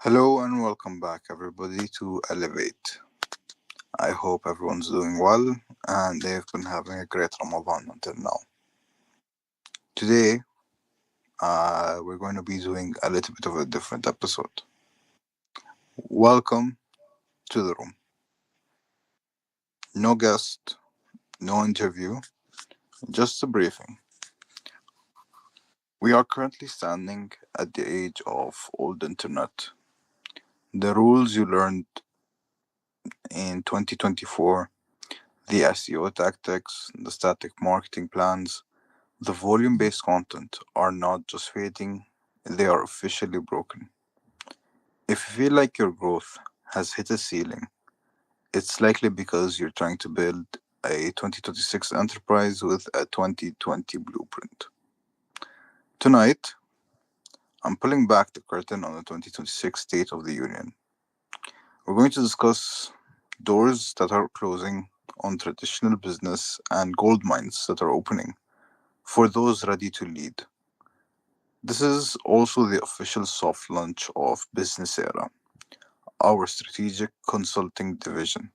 Hello and welcome back, everybody, to Elevate. I hope everyone's doing well and they've been having a great Ramadan until now. Today, we're going to be doing a little bit of a different episode. Welcome to the room. No guest, no interview, just a briefing. We are currently standing at the age of old internet. The rules you learned in 2024, the SEO tactics, the static marketing plans, the volume based content are not just fading, they are officially broken. If you feel like your growth has hit a ceiling, it's likely because you're trying to build a 2026 enterprise with a 2020 blueprint. Tonight, I'm pulling back the curtain on the 2026 State of the Union. We're going to discuss doors that are closing on traditional business and gold mines that are opening for those ready to lead. This is also the official soft launch of Businessera, our strategic consulting division.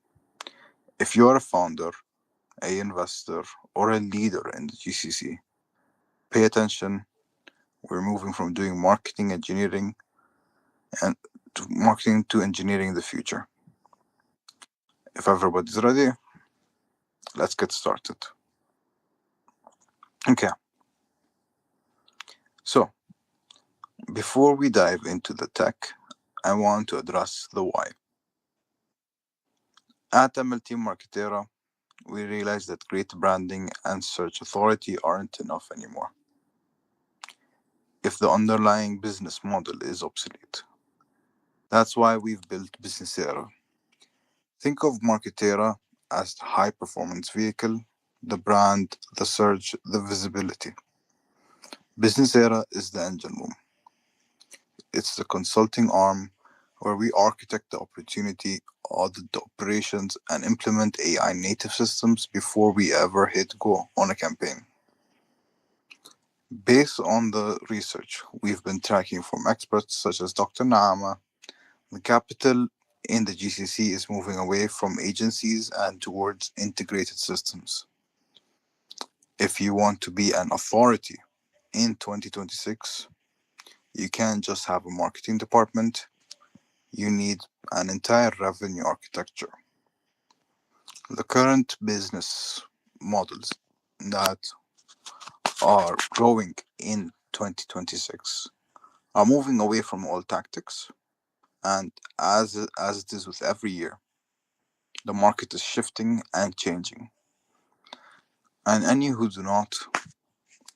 If you are a founder, a investor, or a leader in the GCC, pay attention. We're moving from doing marketing engineering and to marketing to engineering the future. If everybody's ready, let's get started. Okay, so before we dive into the tech, I want to address the why. At MLT Marketerra, we realize that great branding and search authority aren't enough anymore if the underlying business model is obsolete. That's why we've built Businessera. Think of Marketerra as the high performance vehicle, the brand, the search, the visibility. Businessera is the engine room. It's the consulting arm where we architect the opportunity, audit the operations, and implement AI native systems before we ever hit go on a campaign. Based on the research we've been tracking from experts such as Dr. Naama, the capital in the GCC is moving away from agencies and towards integrated systems. If you want to be an authority in 2026, you can't just have a marketing department, you need an entire revenue architecture. The current business models that are growing in 2026 are moving away from old tactics, and as it is with every year, the market is shifting and changing. And any who do not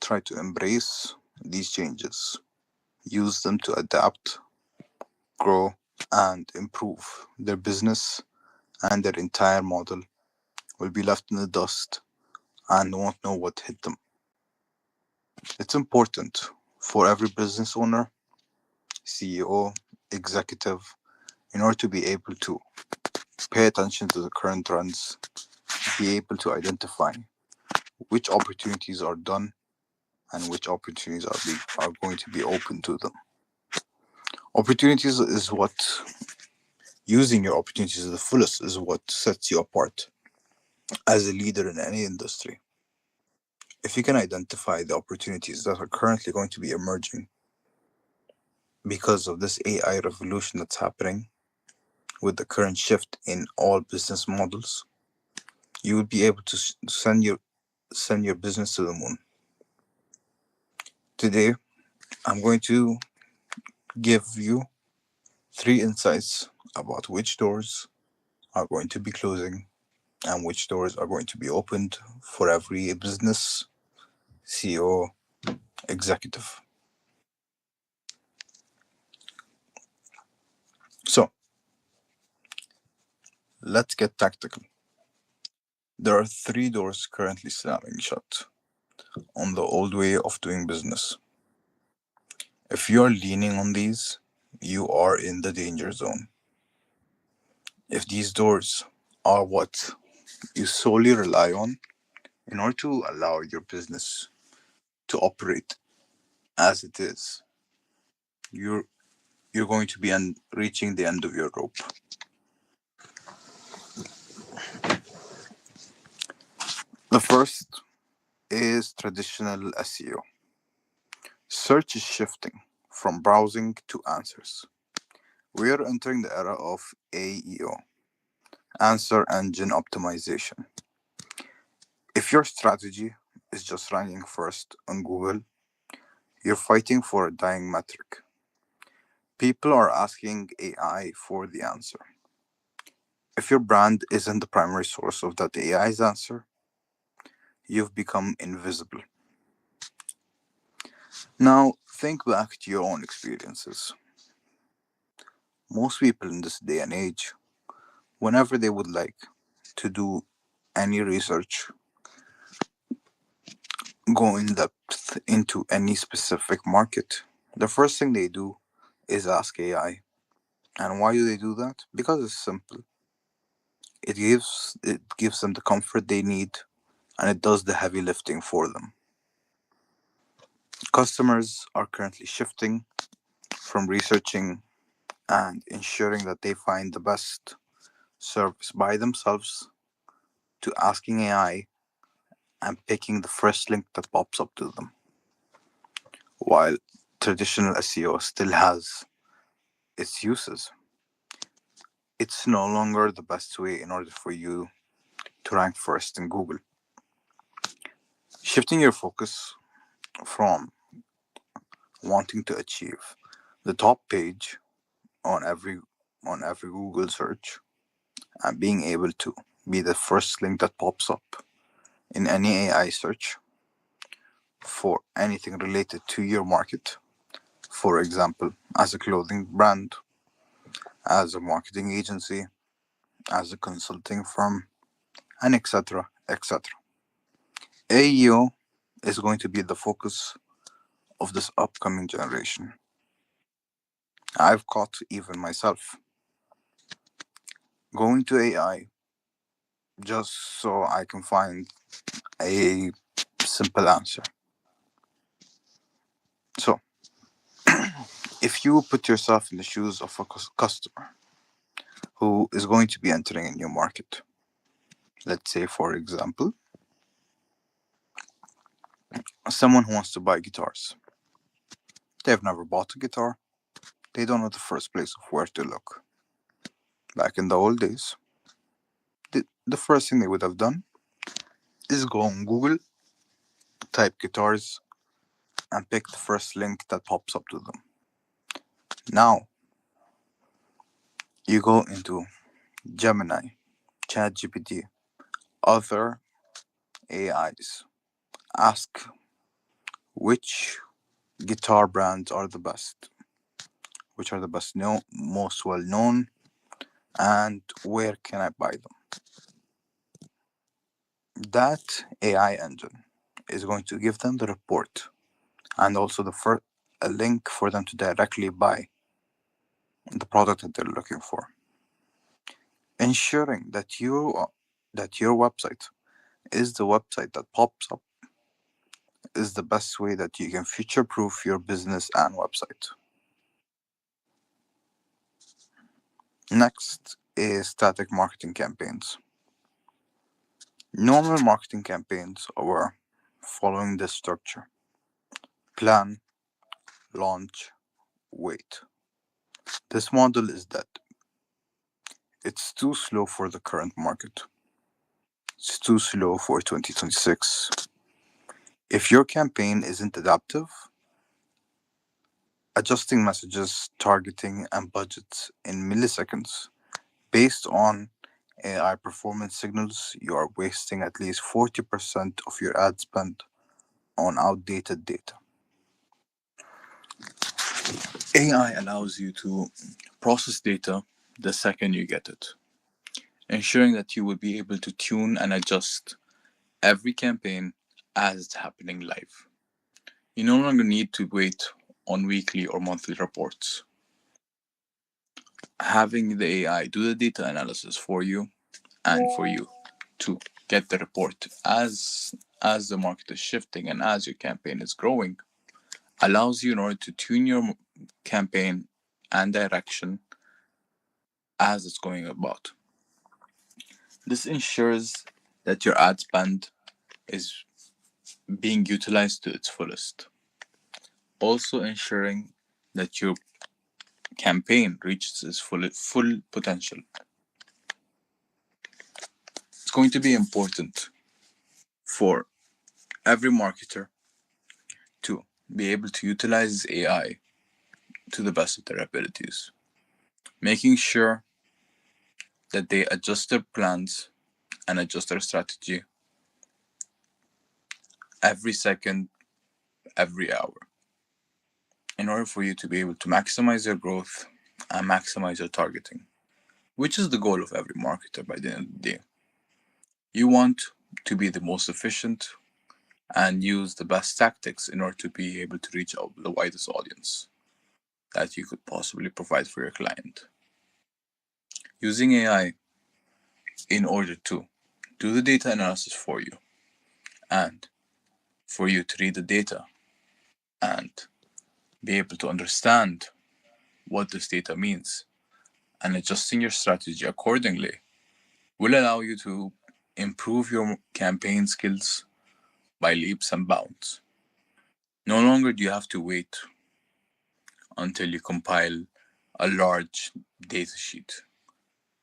try to embrace these changes, use them to adapt, grow, and improve their business and their entire model, will be left in the dust and won't know what hit them. It's important for every business owner, CEO, executive, in order to be able to pay attention to the current trends, be able to identify which opportunities are done and which opportunities are going to be open to them. Opportunities is what using your opportunities to the fullest is what sets you apart as a leader in any industry. If you can identify the opportunities that are currently going to be emerging because of this AI revolution that's happening with the current shift in all business models, you will be able to send your business to the moon. Today, I'm going to give you 3 insights about which doors are going to be closing and which doors are going to be opened for every business, CEO, executive. So, let's get tactical. There are 3 doors currently slamming shut on the old way of doing business. If you're leaning on these, you are in the danger zone. If these doors are what you solely rely on in order to allow your business to operate as it is, you're you're going to be reaching the end of your rope. The first is traditional SEO. Search is shifting from browsing to answers. We are entering the era of AEO, answer engine optimization. If your strategy is just ranking first on Google, you're fighting for a dying metric. People are asking AI for the answer. If your brand isn't the primary source of that AI's answer, you've become invisible. Now, think back to your own experiences. Most people in this day and age, whenever they would like to do any research, go in depth into any specific market, the first thing they do is ask AI. And why do they do that? Because it's simple. It gives them the comfort they need, and it does the heavy lifting for them. Customers are currently shifting from researching and ensuring that they find the best service by themselves to asking AI and picking the first link that pops up to them. While traditional SEO still has its uses, it's no longer the best way in order for you to rank first in Google. Shifting your focus from wanting to achieve the top page on every Google search and being able to be the first link that pops up in any AI search for anything related to your market. For example, as a clothing brand, as a marketing agency, as a consulting firm, and etc. etc. AEO is going to be the focus of this upcoming generation. I've caught even myself going to AI just so I can find a simple answer. So, if you put yourself in the shoes of a customer who is going to be entering a new market, let's say, for example, someone who wants to buy guitars. They've never bought a guitar, they don't know the first place of where to look. Back in the old days, the first thing they would have done is go on Google, type guitars, and pick the first link that pops up to them. Now, you go into Gemini, ChatGPT, other AIs, ask which guitar brands are the best, which are the best most well known, and where can I buy them. That AI engine is going to give them the report and also a link for them to directly buy the product that they're looking for, ensuring that your website is the website that pops up is the best way that you can future proof your business and website. Next is static marketing campaigns. Normal marketing campaigns are following this structure: plan, launch, wait. This model is dead. It's too slow for the current market. It's too slow for 2026. If your campaign isn't adaptive, adjusting messages, targeting, and budgets in milliseconds based on AI performance signals, you are wasting at least 40% of your ad spend on outdated data. AI allows you to process data the second you get it, ensuring that you will be able to tune and adjust every campaign as it's happening live. You no longer need to wait on weekly or monthly reports. Having the AI do the data analysis for you and for you to get the report as the market is shifting and as your campaign is growing allows you in order to tune your campaign and direction as it's going about. This ensures that your ad spend is being utilized to its fullest, also ensuring that your campaign reaches its full potential. It's going to be important for every marketer to be able to utilize AI to the best of their abilities, making sure that they adjust their plans and adjust their strategy every second, every hour, in order for you to be able to maximize your growth and maximize your targeting, which is the goal of every marketer by the end of the day. You want to be the most efficient and use the best tactics in order to be able to reach out the widest audience that you could possibly provide for your client. Using AI in order to do the data analysis for you and for you to read the data and be able to understand what this data means and adjusting your strategy accordingly will allow you to improve your campaign skills by leaps and bounds. No longer do you have to wait until you compile a large data sheet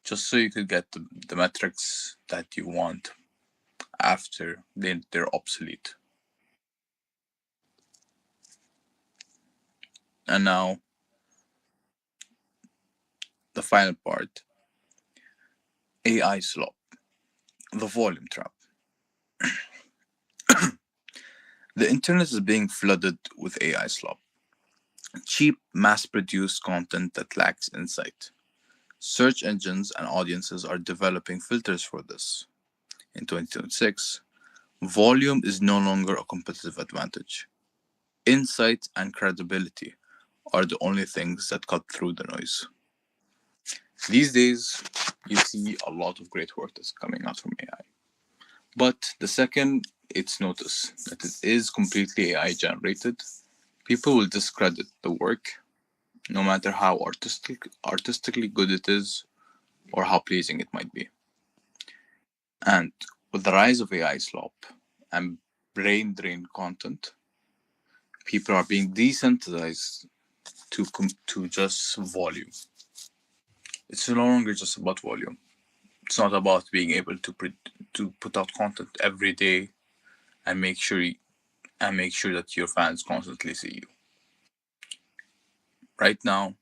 just so you could get the metrics that you want after they're obsolete. And now, the final part, AI slop, the volume trap. The internet is being flooded with AI slop, cheap, mass produced content that lacks insight. Search engines and audiences are developing filters for this. In 2026, volume is no longer a competitive advantage. Insight and credibility are the only things that cut through the noise. These days, you see a lot of great work that's coming out from AI. But the second it's noticed that it is completely AI generated, people will discredit the work, no matter how artistically good it is or how pleasing it might be. And with the rise of AI slop and brain drain content, people are being desensitized to just volume. It's no longer just about volume. It's not about being able to put out content every day and make sure that your fans constantly see you. Right now,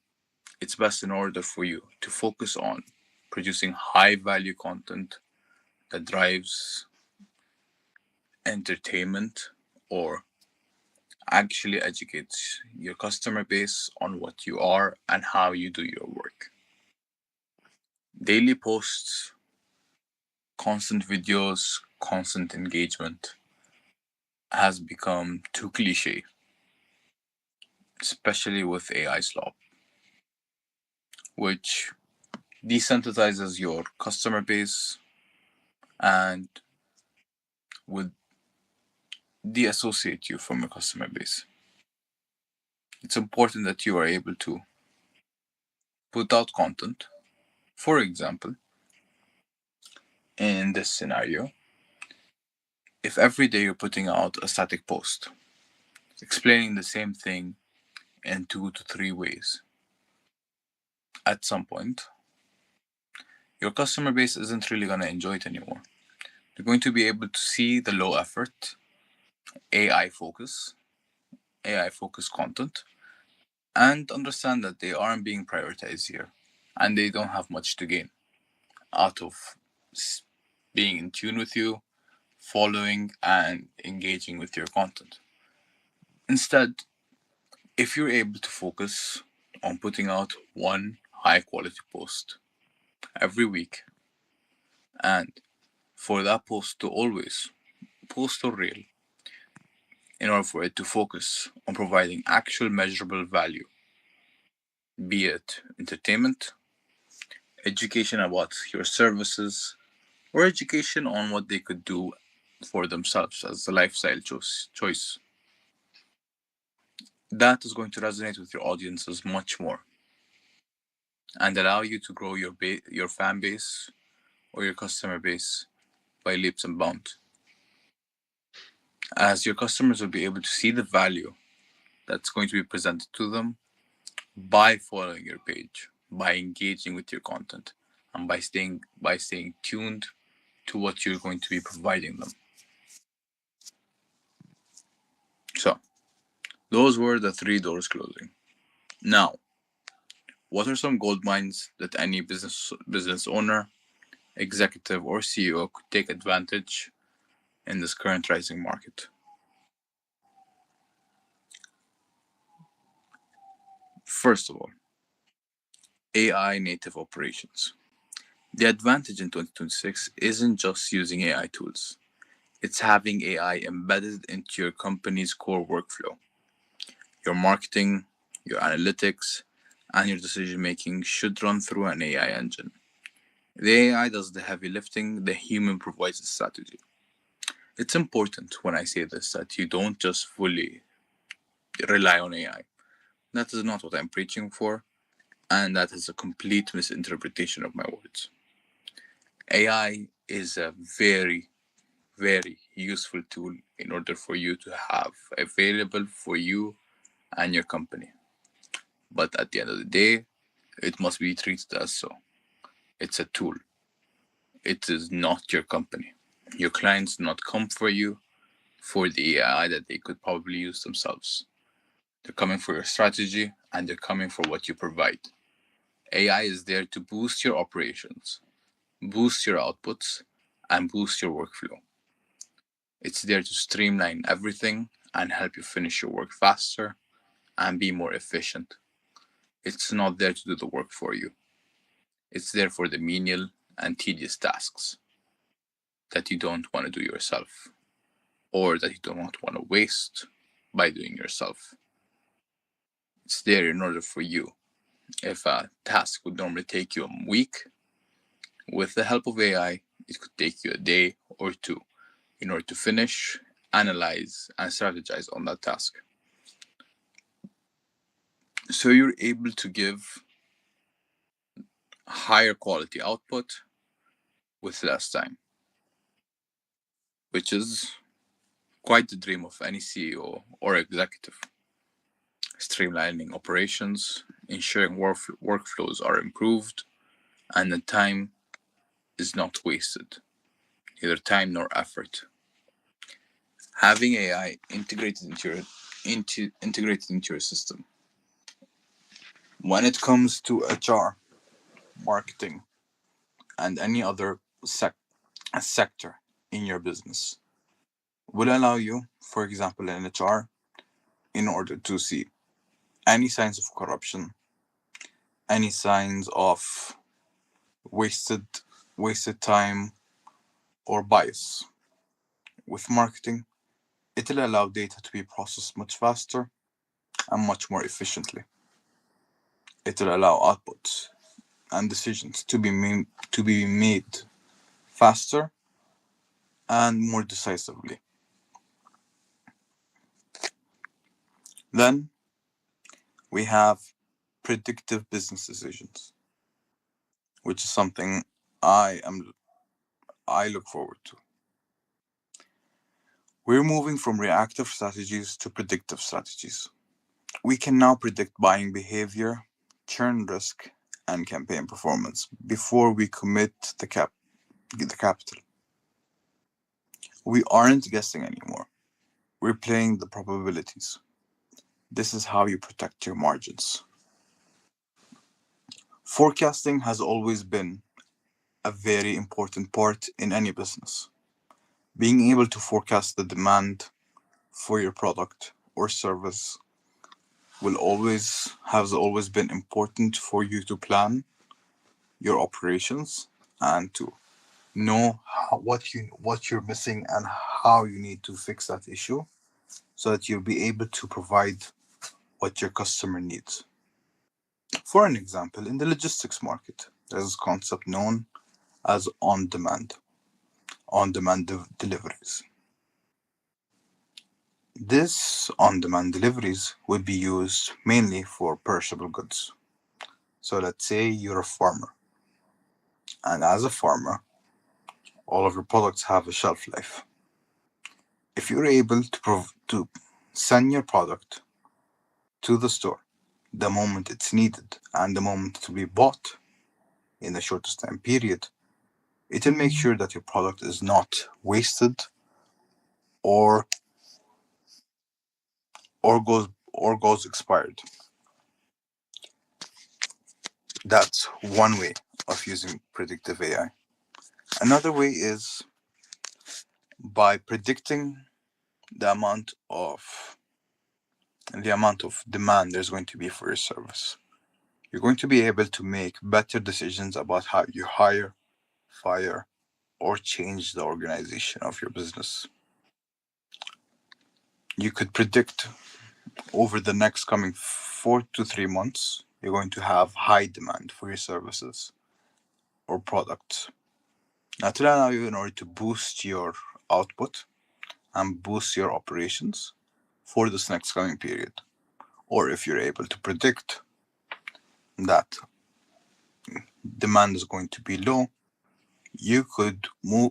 it's best in order for you to focus on producing high value content that drives entertainment or actually educates your customer base on what you are and how you do your work. Daily posts, constant videos, constant engagement has become too cliche, especially with AI slop, which desensitizes your customer base and would de-associate you from your customer base. It's important that you are able to put out content. For example, in this scenario, if every day you're putting out a static post explaining the same thing in 2 to 3 ways, at some point, your customer base isn't really going to enjoy it anymore. They're going to be able to see the low effort, AI focus, AI focused content, and understand that they aren't being prioritized here and they don't have much to gain out of being in tune with you, following, and engaging with your content. Instead, if you're able to focus on putting out one high quality post every week, and for that post to always post or reel, in order for it to focus on providing actual measurable value, be it entertainment, education about your services, or education on what they could do for themselves as a lifestyle choice. That is going to resonate with your audiences much more. and allow you to grow your fan base or your customer base by leaps and bounds, as your customers will be able to see the value that's going to be presented to them by following your page, by engaging with your content, and by staying tuned to what you're going to be providing them. So, those were the three doors closing. Now, what are some gold mines that any business owner, executive, or CEO could take advantage in this current rising market? First of all, AI native operations. The advantage in 2026 isn't just using AI tools, it's having AI embedded into your company's core workflow. Your marketing, your analytics, and your decision making should run through an AI engine. The AI does the heavy lifting, the human provides the strategy. It's important when I say this that you don't just fully rely on AI. That is not what I'm preaching for, and that is a complete misinterpretation of my words. AI is a very, very useful tool in order for you to have available for you and your company. But at the end of the day, it must be treated as so. It's a tool. It is not your company. Your clients do not come for you for the AI that they could probably use themselves. They're coming for your strategy and they're coming for what you provide. AI is there to boost your operations, boost your outputs, and boost your workflow. It's there to streamline everything and help you finish your work faster and be more efficient. It's not there to do the work for you. It's there for the menial and tedious tasks that you don't want to do yourself or that you don't want to waste by doing yourself. It's there in order for you. If a task would normally take you a week, with the help of AI, it could take you a day or two in order to finish, analyze, and strategize on that task. So you're able to give higher quality output with less time, which is quite the dream of any CEO or executive. Streamlining operations, ensuring workflows are improved, and the time is not wasted, neither time nor effort. Having AI integrated into your system. When it comes to HR, marketing, and any other sector in your business, will allow you, for example, in HR, in order to see any signs of corruption, any signs of wasted wasted time or bias. With marketing, it'll allow data to be processed much faster and much more efficiently. It'll allow outputs and decisions to be made faster and more decisively. Then we have predictive business decisions, which is something I am I look forward to. We're moving from reactive strategies to predictive strategies. We can now predict buying behavior, churn risk, and campaign performance before we commit the capital. We aren't guessing anymore. We're playing the probabilities. This is how you protect your margins. Forecasting has always been a very important part in any business. Being able to forecast the demand for your product or service will always has always been important for you to plan your operations and to know what you're missing and how you need to fix that issue so that you'll be able to provide what your customer needs. For an example, in the logistics market, there's a concept known as on-demand deliveries. This on-demand deliveries would be used mainly for perishable goods, So let's say you're a farmer, and as a farmer, all of your products have a shelf life. If you're able to send your product to the store the moment it's needed and the moment to be bought in the shortest time period, it'll make sure that your product is not wasted or or goes expired. That's one way of using predictive AI. Another way is by predicting the amount of demand there's going to be for your service. You're going to be able to make better decisions about how you hire, fire, or change the organization of your business. You could predict over the next coming 4 to 3 months, you're going to have high demand for your services or products. Now, to allow you in order to boost your output and boost your operations for this next coming period. Or if you're able to predict that demand is going to be low, you could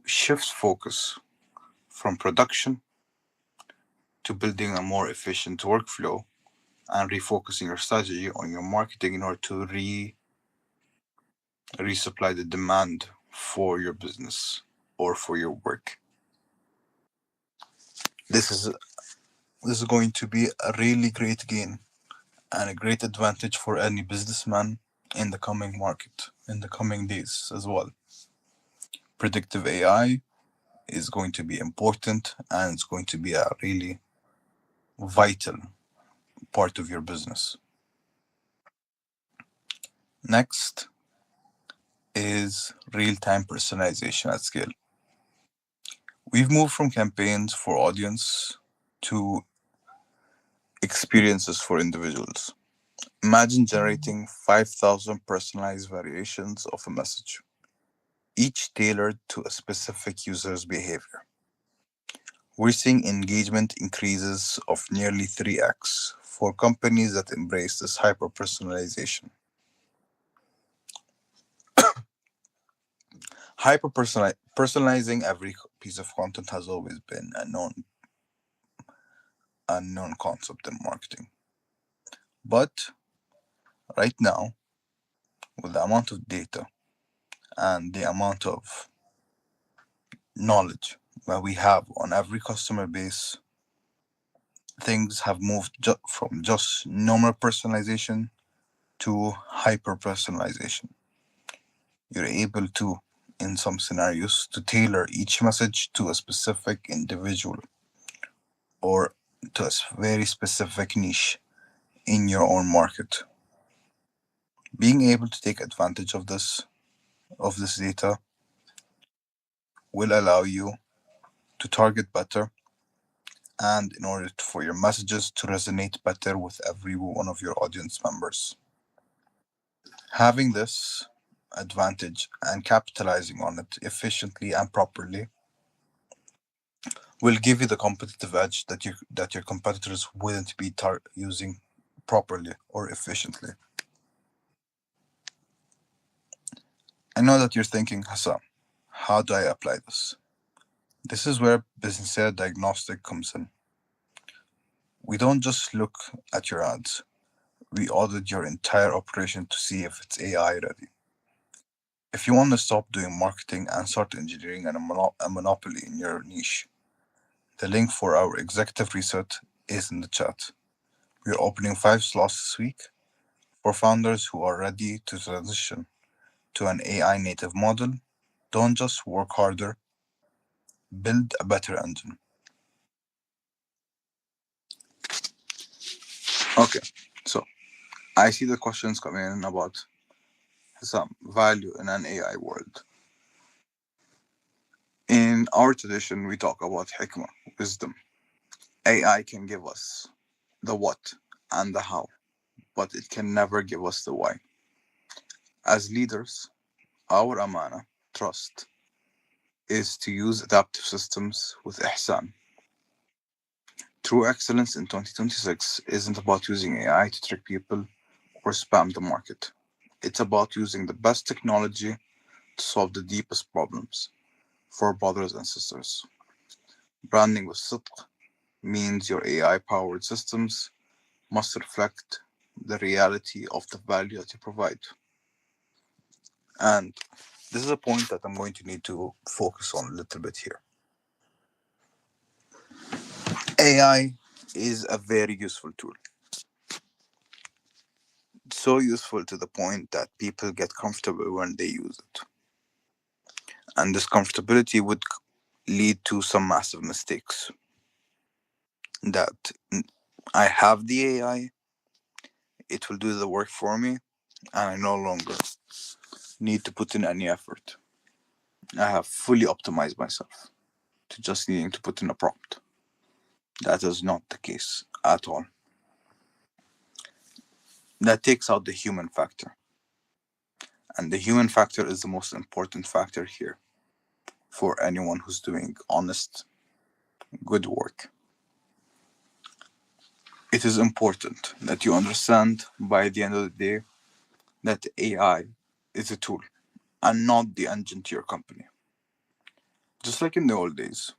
shift focus from production to building a more efficient workflow and refocusing your strategy on your marketing in order to resupply the demand for your business or for your work. This is this is going to be a really great gain and a great advantage for any businessman in the coming market, in the coming days as well. Predictive AI is going to be important and it's going to be a really vital part of your business. Next is real time personalization at scale. We've moved from campaigns for audience to experiences for individuals. Imagine generating 5,000 personalized variations of a message, each tailored to a specific user's behavior. We're seeing engagement increases of nearly 3x for companies that embrace this hyper personalization. Personalizing every piece of content has always been a known concept in marketing. But right now, with the amount of data and the amount of knowledge that we have on every customer base, things have moved from just normal personalization to hyper personalization. You're able to, in some scenarios, to tailor each message to a specific individual or to a very specific niche in your own market. Being able to take advantage of this data will allow you to target better and in order for your messages to resonate better with every one of your audience members. Having this advantage and capitalizing on it efficiently and properly will give you the competitive edge that your competitors wouldn't be using properly or efficiently. I know that you're thinking, Hassam, how do I apply this? This is where Businessera diagnostic comes in. We don't just look at your ads. We audit your entire operation to see if it's AI ready. If you want to stop doing marketing and start engineering a monopoly in your niche, the link for our executive research is in the chat. We're opening 5 slots this week for founders who are ready to transition to an AI native model. Don't just work harder, build a better engine. Okay, so I see the questions coming in about some value in an AI world. In our tradition, we talk about hikmah, wisdom. AI can give us the what and the how, but it can never give us the why. As leaders, our amana, trust, is to use adaptive systems with ihsan. True excellence in 2026 isn't about using AI to trick people or spam the market. It's about using the best technology to solve the deepest problems for brothers and sisters. Branding with صدق means your AI powered systems must reflect the reality of the value that you provide. And this is a point that I'm going to need to focus on a little bit here. AI is a very useful tool. So useful to the point that people get comfortable when they use it. And this comfortability would lead to some massive mistakes. That I have the AI, it will do the work for me, and I no longer need to put in any effort. I have fully optimized myself to just needing to put in a prompt. That is not the case at all. That takes out the human factor. And the human factor is the most important factor here for anyone who's doing honest, good work. It is important that you understand by the end of the day that AI is a tool and not the engine to your company. Just like in the old days,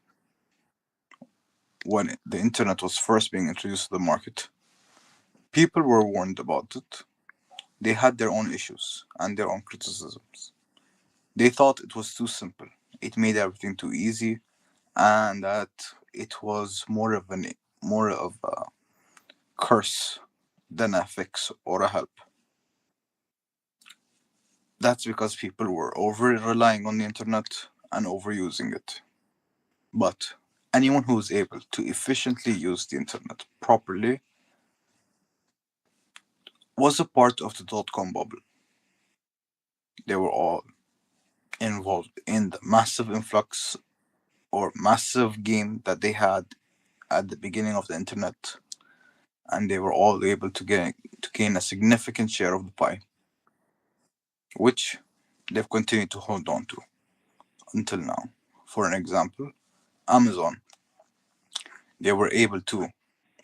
when the internet was first being introduced to the market, people were warned about it. They had their own issues and their own criticisms. They thought it was too simple. It made everything too easy, and that it was more of a curse than a fix or a help. That's because people were over relying on the internet and overusing it. But anyone who is able to efficiently use the internet properly was a part of the dot-com bubble. They were all involved in the massive influx or massive game that they had at the beginning of the internet, and they were all able to gain a significant share of the pie, which they've continued to hold on to until now. For an example, Amazon, they were able to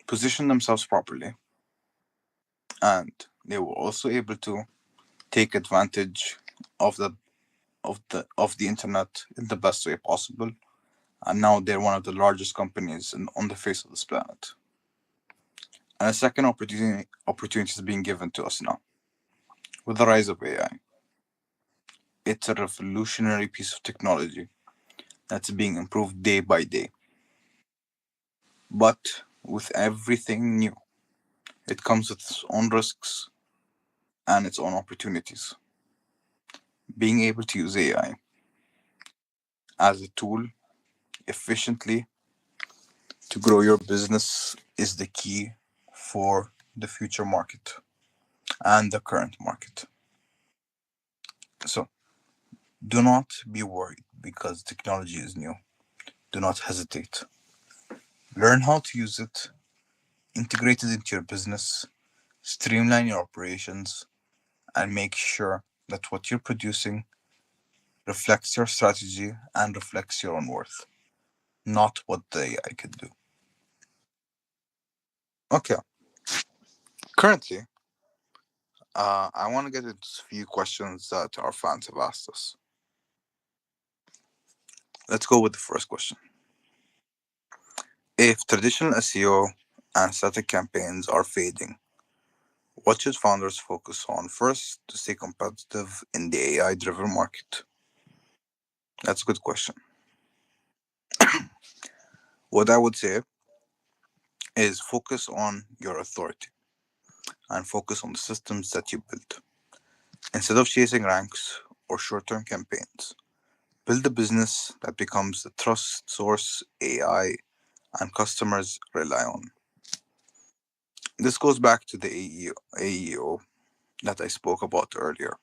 position themselves properly, and they were also able to take advantage of the internet in the best way possible. And now they're one of the largest companies on the face of this planet. And a second opportunity is being given to us now with the rise of AI. It's a revolutionary piece of technology that's being improved day by day. But with everything new, it comes with its own risks and its own opportunities. Being able to use AI as a tool efficiently to grow your business is the key for the future market and the current market. So do not be worried because technology is new. Do not hesitate. Learn how to use it, integrate it into your business, streamline your operations, and make sure that what you're producing reflects your strategy and reflects your own worth, not what the AI could do. Okay, currently, I want to get into a few questions that our fans have asked us. Let's go with the first question. If traditional SEO and static campaigns are fading, what should founders focus on first to stay competitive in the AI driven market? That's a good question. What I would say is focus on your authority and focus on the systems that you build. Instead of chasing ranks or short term campaigns, build a business that becomes the trust source AI and customers rely on. This goes back to the AEO that I spoke about earlier.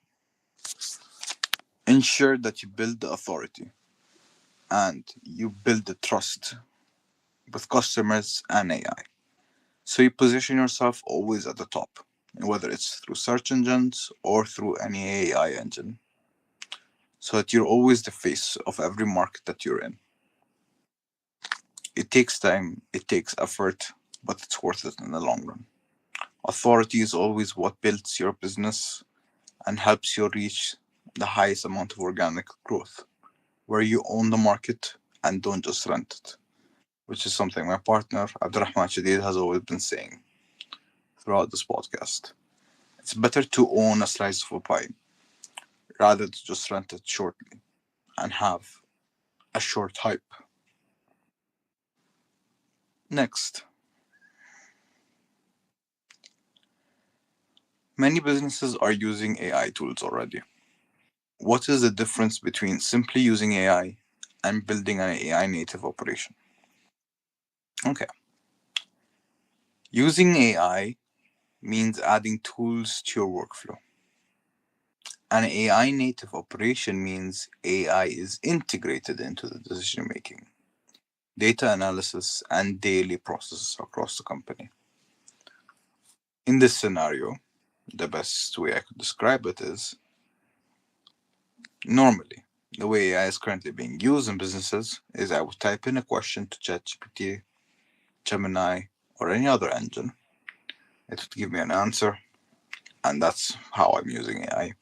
Ensure that you build the authority and you build the trust with customers and AI. So you position yourself always at the top, whether it's through search engines or through any AI engine, so that you're always the face of every market that you're in. It takes time, it takes effort, but it's worth it in the long run. Authority is always what builds your business and helps you reach the highest amount of organic growth, where you own the market and don't just rent it, which is something my partner Abdurrahman Shadid has always been saying throughout this podcast. It's better to own a slice of a pie rather than just rent it shortly and have a short hype. Next, many businesses are using AI tools already. What is the difference between simply using AI and building an AI native operation? Okay, using AI means adding tools to your workflow. An AI native operation means AI is integrated into the decision making, data analysis, and daily processes across the company. In this scenario, the best way I could describe it is normally, the way AI is currently being used in businesses is I would type in a question to ChatGPT, Gemini, or any other engine. It would give me an answer, and that's how I'm using AI.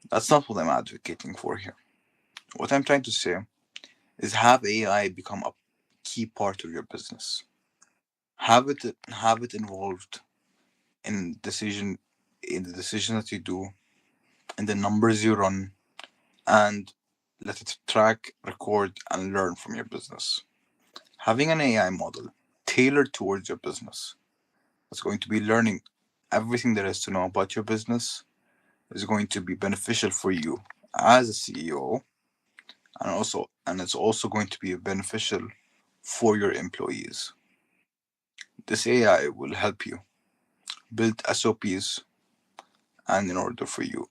That's not what I'm advocating for here. What I'm trying to say is have AI become a key part of your business. Have it involved in the decision that you do, in the numbers you run, and let it track, record, and learn from your business. Having an AI model tailored towards your business that's going to be learning everything there is to know about your business is going to be beneficial for you as a CEO, and it's also going to be beneficial for your employees. This AI will help you build SOPs, and in order for you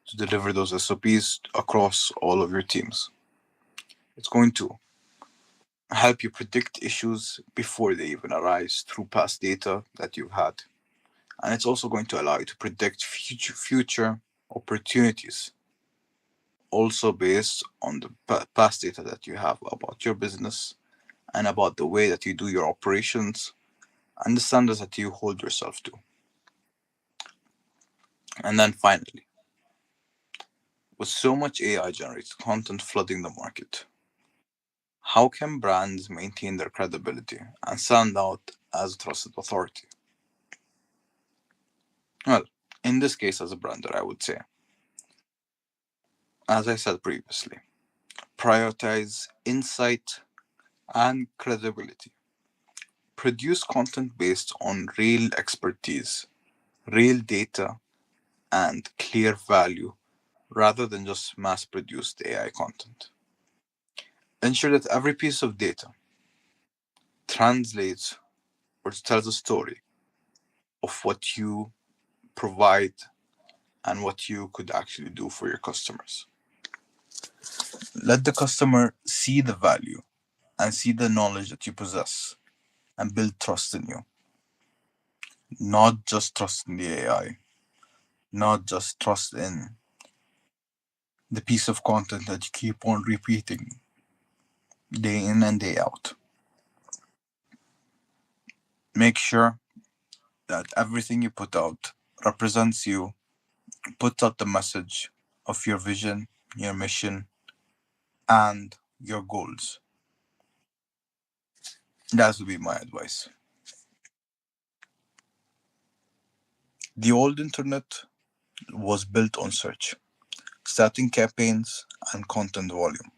to deliver those SOPs across all of your teams, it's going to help you predict issues before they even arise through past data that you've had. And it's also going to allow you to predict future opportunities, also based on the past data that you have about your business and about the way that you do your operations and the standards that you hold yourself to. And then finally, with so much AI generated content flooding the market, how can brands maintain their credibility and stand out as a trusted authority? Well, in this case, as a brander, I would say, as I said previously, prioritize insight and credibility. Produce content based on real expertise, real data, and clear value rather than just mass produced AI content. Ensure that every piece of data translates or tells a story of what you provide and what you could actually do for your customers. Let the customer see the value and see the knowledge that you possess and build trust in you. Not just trust in the AI, not just trust in the piece of content that you keep on repeating day in and day out. Make sure that everything you put out represents you, puts out the message of your vision, your mission, and your goals. That would be my advice. The old internet was built on search, starting campaigns, and content volume.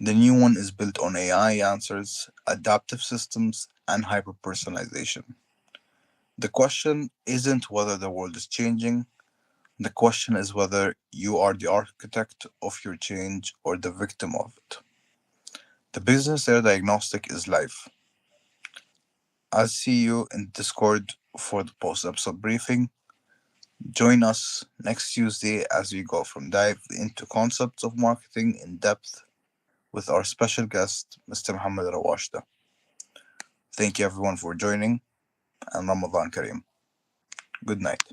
The new one is built on AI answers, adaptive systems, and hyper personalization. The question isn't whether the world is changing, the question is whether you are the architect of your change or the victim of it. The Businessera diagnostic is live. I'll see you in Discord for the post episode briefing. Join us next Tuesday as we go from dive into concepts of marketing in depth with our special guest, Mr. Muhammad Rawashda. Thank you everyone for joining and Ramadan Kareem. Good night.